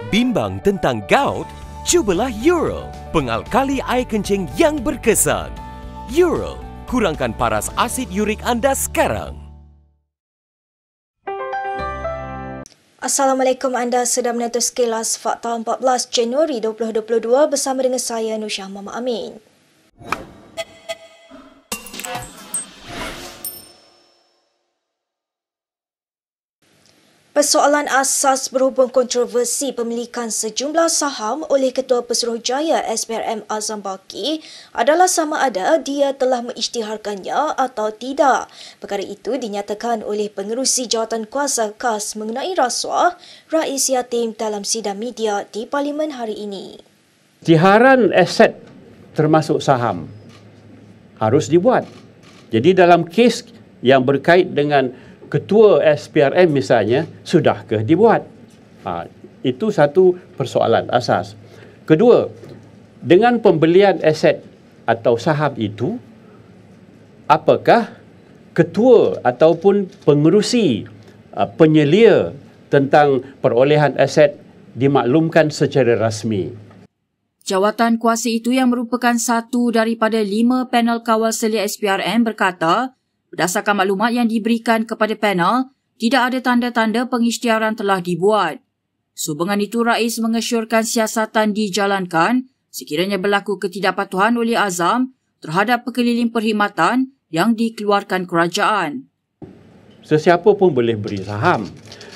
Bimbang tentang gout? Cubalah Eural, pengalkali air kencing yang berkesan. Eural, kurangkan paras asid urik anda sekarang. Assalamualaikum, anda sedang menonton Sekilas Fakta 14 Januari 2022 bersama dengan saya Nusyah Muhammad Amin. Persoalan asas berhubung kontroversi pemilikan sejumlah saham oleh Ketua Pesuruhjaya SPRM Azam Baki adalah sama ada dia telah mengisytiharkannya atau tidak. Perkara itu dinyatakan oleh pengerusi Jawatankuasa KAS mengenai rasuah Rais Yatim dalam sidang media di Parlimen hari ini. Isytiharan aset termasuk saham harus dibuat. Jadi dalam kes yang berkait dengan Ketua SPRM misalnya, sudahkah dibuat? Itu satu persoalan asas. Kedua, dengan pembelian aset atau saham itu, apakah ketua ataupun pengerusi penyelia tentang perolehan aset dimaklumkan secara rasmi? Jawatankuasa itu yang merupakan satu daripada 5 panel kawal selia SPRM berkata, berdasarkan maklumat yang diberikan kepada panel, tidak ada tanda-tanda pengisytiharan telah dibuat. Sehubungan itu, Rais mengesyorkan siasatan dijalankan sekiranya berlaku ketidakpatuhan oleh Azam terhadap perkeliling perkhidmatan yang dikeluarkan kerajaan. Sesiapa pun boleh beri saham.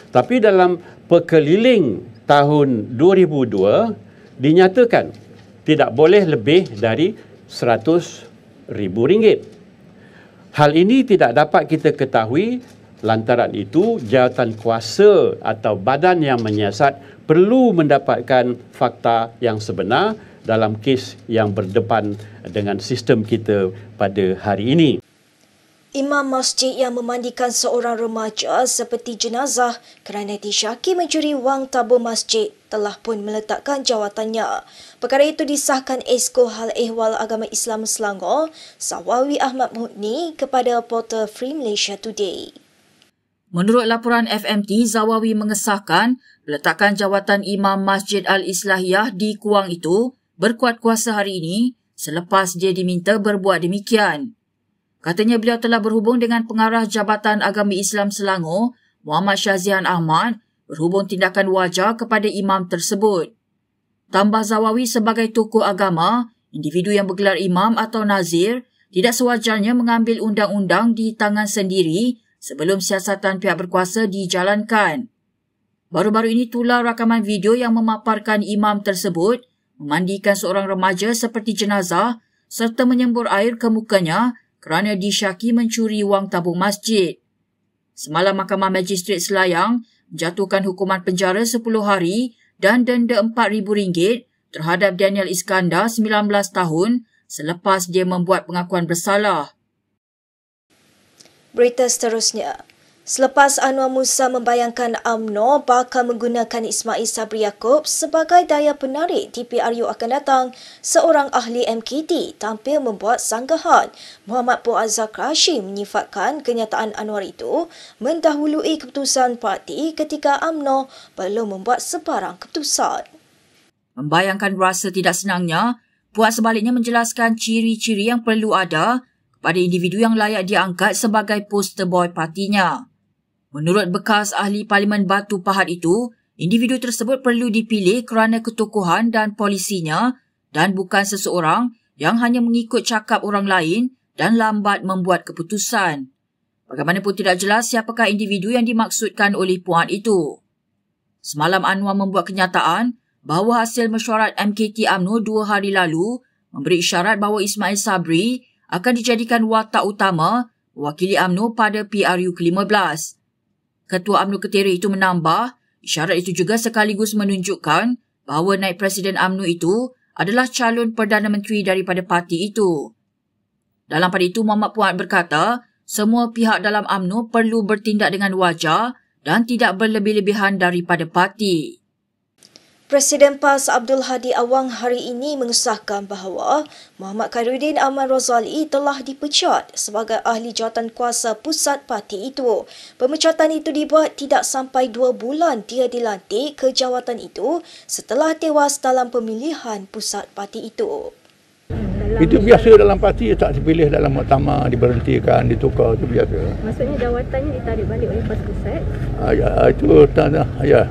Tapi dalam perkeliling tahun 2002, dinyatakan tidak boleh lebih dari RM100,000. Hal ini tidak dapat kita ketahui lantaran itu jawatankuasa atau badan yang menyiasat perlu mendapatkan fakta yang sebenar dalam kes yang berdepan dengan sistem kita pada hari ini. Imam masjid yang memandikan seorang remaja seperti jenazah kerana disyaki mencuri wang tabung masjid telah pun meletakkan jawatannya. Perkara itu disahkan Esko Hal Ehwal Agama Islam Selangor, Zawawi Ahmad Muhni kepada portal Free Malaysia Today. Menurut laporan FMT, Zawawi mengesahkan peletakan jawatan Imam Masjid Al-Islahiyah di Kuang itu berkuat kuasa hari ini selepas dia diminta berbuat demikian. Katanya beliau telah berhubung dengan pengarah Jabatan Agama Islam Selangor, Muhammad Syazihan Ahmad, berhubung tindakan wajar kepada imam tersebut. Tambah Zawawi sebagai tokoh agama, individu yang bergelar imam atau nazir tidak sewajarnya mengambil undang-undang di tangan sendiri sebelum siasatan pihak berkuasa dijalankan. Baru-baru ini tular rakaman video yang memaparkan imam tersebut memandikan seorang remaja seperti jenazah serta menyembur air ke mukanya kerana disyaki mencuri wang tabung masjid. Semalam Mahkamah Magistrate Selayang menjatuhkan hukuman penjara 10 hari dan denda RM4,000 terhadap Daniel Iskandar 19 tahun selepas dia membuat pengakuan bersalah. Berita seterusnya. Selepas Anwar Musa membayangkan UMNO bakal menggunakan Ismail Sabri Yaakob sebagai daya penarik di PRU akan datang, seorang ahli MKT tampil membuat sanggahan. Muhammad Fuad Zakrasy menyifatkan kenyataan Anwar itu mendahului keputusan parti ketika UMNO belum membuat sebarang keputusan. Membayangkan rasa tidak senangnya, Fuad sebaliknya menjelaskan ciri-ciri yang perlu ada kepada individu yang layak diangkat sebagai poster boy partinya. Menurut bekas ahli Parlimen Batu Pahat itu, individu tersebut perlu dipilih kerana ketokohan dan polisinya dan bukan seseorang yang hanya mengikut cakap orang lain dan lambat membuat keputusan. Bagaimanapun tidak jelas siapakah individu yang dimaksudkan oleh Puan itu. Semalam Anwar membuat kenyataan bahawa hasil mesyuarat MKT UMNO 2 hari lalu memberi isyarat bahawa Ismail Sabri akan dijadikan watak utama mewakili UMNO pada PRU ke-15. Ketua UMNO Ketera itu menambah, isyarat itu juga sekaligus menunjukkan bahawa naib Presiden UMNO itu adalah calon Perdana Menteri daripada parti itu. Dalam pada itu, Muhammad Fuad berkata, semua pihak dalam UMNO perlu bertindak dengan wajar dan tidak berlebih-lebihan daripada parti. Presiden PAS Abdul Hadi Awang hari ini mengesahkan bahawa Muhammad Khairuddin Ahmad Rozali telah dipecat sebagai ahli jawatan kuasa pusat parti itu. Pemecatan itu dibuat tidak sampai 2 bulan dia dilantik ke jawatan itu setelah tewas dalam pemilihan pusat parti itu. Itu biasa dalam parti, tak dipilih dalam muktamar, diberhentikan, ditukar, itu biasa. Maksudnya jawatannya ditarik balik oleh PAS Pusat? Itu tak, ya.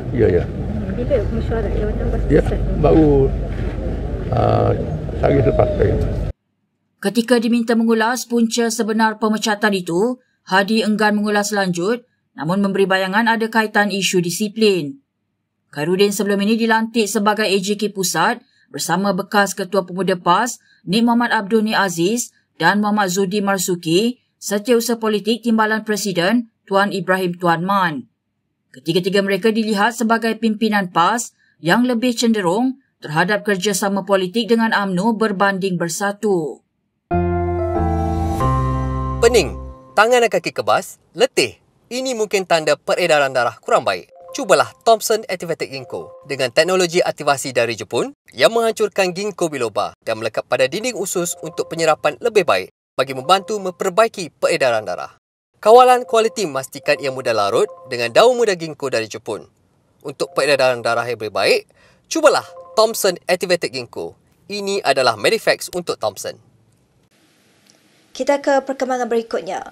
Bila mesyuarat jawatan PAS Ya, Pusat? baru sehari selepas saya. Ketika diminta mengulas punca sebenar pemecatan itu, Hadi enggan mengulas lanjut namun memberi bayangan ada kaitan isu disiplin. Khairuddin sebelum ini dilantik sebagai AJK Pusat bersama bekas Ketua Pemuda PAS, Nik Muhammad Abdul Ni Aziz dan Muhammad Zudi Marzuki, Setiausaha Politik Timbalan Presiden Tuan Ibrahim Tuan Man. Ketiga-tiga mereka dilihat sebagai pimpinan PAS yang lebih cenderung terhadap kerjasama politik dengan UMNO berbanding bersatu. Pening, tangan dan kaki kebas, letih. Ini mungkin tanda peredaran darah kurang baik. Cubalah Thomson Activated Ginkgo dengan teknologi aktivasi dari Jepun yang menghancurkan ginkgo biloba dan melekat pada dinding usus untuk penyerapan lebih baik bagi membantu memperbaiki peredaran darah. Kawalan kualiti memastikan ia mudah larut dengan daun muda ginkgo dari Jepun. Untuk peredaran darah yang lebih baik, cubalah Thomson Activated Ginkgo. Ini adalah Medifax untuk Thomson. Kita ke perkembangan berikutnya.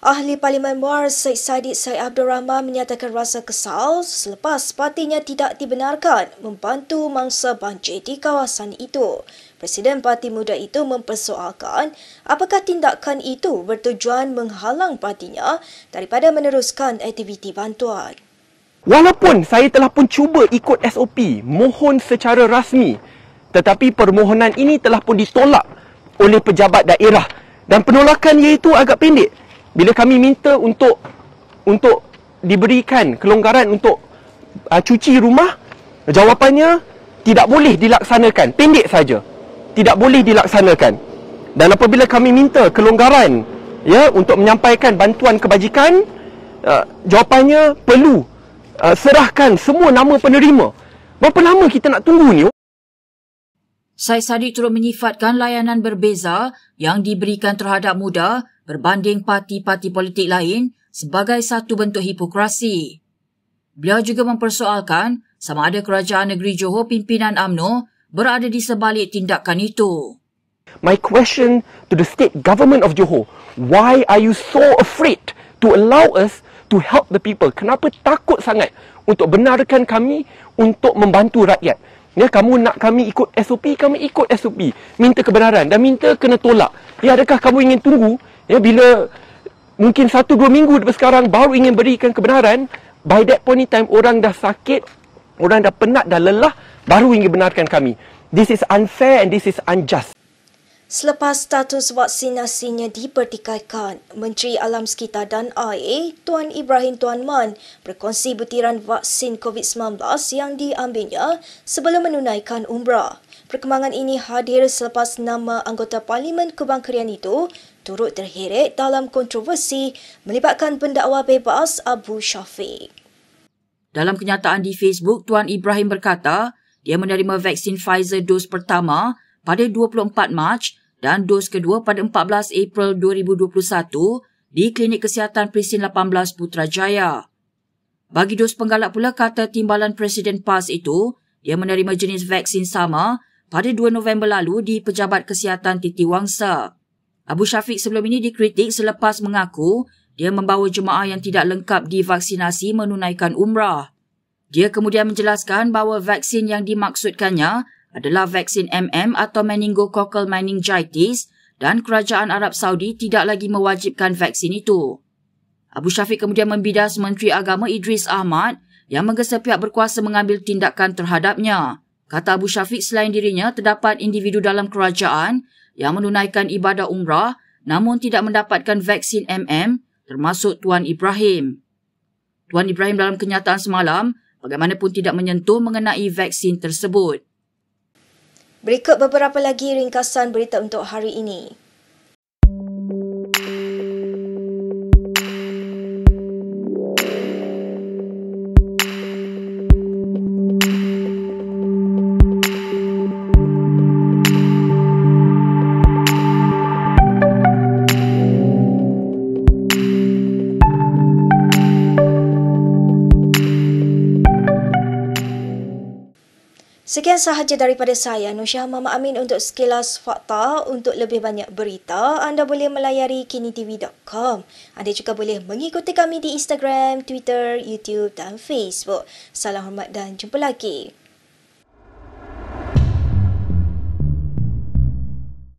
Ahli Parlimen Muar Syed Saddiq Syed Abdul Rahman menyatakan rasa kesal selepas partinya tidak dibenarkan membantu mangsa banjir di kawasan itu. Presiden Parti Muda itu mempersoalkan apakah tindakan itu bertujuan menghalang partinya daripada meneruskan aktiviti bantuan. Walaupun saya telah pun cuba ikut SOP, mohon secara rasmi, tetapi permohonan ini telah pun ditolak oleh pejabat daerah dan penolakan iaitu agak pendek. Bila kami minta untuk diberikan kelonggaran untuk cuci rumah, jawapannya tidak boleh dilaksanakan. Pendek saja. Tidak boleh dilaksanakan. Dan apabila kami minta kelonggaran untuk menyampaikan bantuan kebajikan, jawapannya perlu serahkan semua nama penerima. Berapa lama kita nak tunggu ni? Syed Saddiq turut menyifatkan layanan berbeza yang diberikan terhadap muda berbanding parti-parti politik lain sebagai satu bentuk hipokrasi. Beliau juga mempersoalkan sama ada kerajaan negeri Johor pimpinan UMNO berada di sebalik tindakan itu. My question to the state government of Johor, why are you so afraid to allow us to help the people? Kenapa takut sangat untuk benarkan kami untuk membantu rakyat? Ya, kamu nak kami ikut SOP, kami ikut SOP. Minta kebenaran dan minta kena tolak. Ya, adakah kamu ingin tunggu bila mungkin 1-2 minggu daripada sekarang baru ingin berikan kebenaran? By that point in time, orang dah sakit, orang dah penat, dah lelah, baru ingin benarkan kami. This is unfair and this is unjust. Selepas status vaksinasinya dipertikaikan, Menteri Alam Sekitar dan Air, Tuan Ibrahim Tuan Man, berkongsi butiran vaksin COVID-19 yang diambilnya sebelum menunaikan umrah. Perkembangan ini hadir selepas nama anggota Parlimen Kebangkerian itu turut terheret dalam kontroversi melibatkan pendakwa bebas Abu Syafiq. Dalam kenyataan di Facebook, Tuan Ibrahim berkata dia menerima vaksin Pfizer dos pertama pada 24 Mac dan dos kedua pada 14 April 2021 di Klinik Kesihatan Presin 18 Putrajaya. Bagi dos penggalak pula, kata Timbalan Presiden PAS itu, dia menerima jenis vaksin sama pada 2 November lalu di Pejabat Kesihatan Titiwangsa. Abu Syafiq sebelum ini dikritik selepas mengaku dia membawa jemaah yang tidak lengkap divaksinasi menunaikan umrah. Dia kemudian menjelaskan bahawa vaksin yang dimaksudkannya adalah vaksin atau meningococcal meningitis dan kerajaan Arab Saudi tidak lagi mewajibkan vaksin itu. Abu Syafiq kemudian membidas Menteri Agama Idris Ahmad yang menggesa pihak berkuasa mengambil tindakan terhadapnya. Kata Abu Syafiq, selain dirinya, terdapat individu dalam kerajaan yang menunaikan ibadah umrah namun tidak mendapatkan vaksin termasuk Tuan Ibrahim. Tuan Ibrahim dalam kenyataan semalam bagaimanapun tidak menyentuh mengenai vaksin tersebut. Berikut beberapa lagi ringkasan berita untuk hari ini. Sekian sahaja daripada saya, Nursyah Muhammad Amin untuk Sekilas Fakta. Untuk lebih banyak berita, anda boleh melayari kinitv.com. Anda juga boleh mengikuti kami di Instagram, Twitter, YouTube dan Facebook. Salam hormat dan jumpa lagi.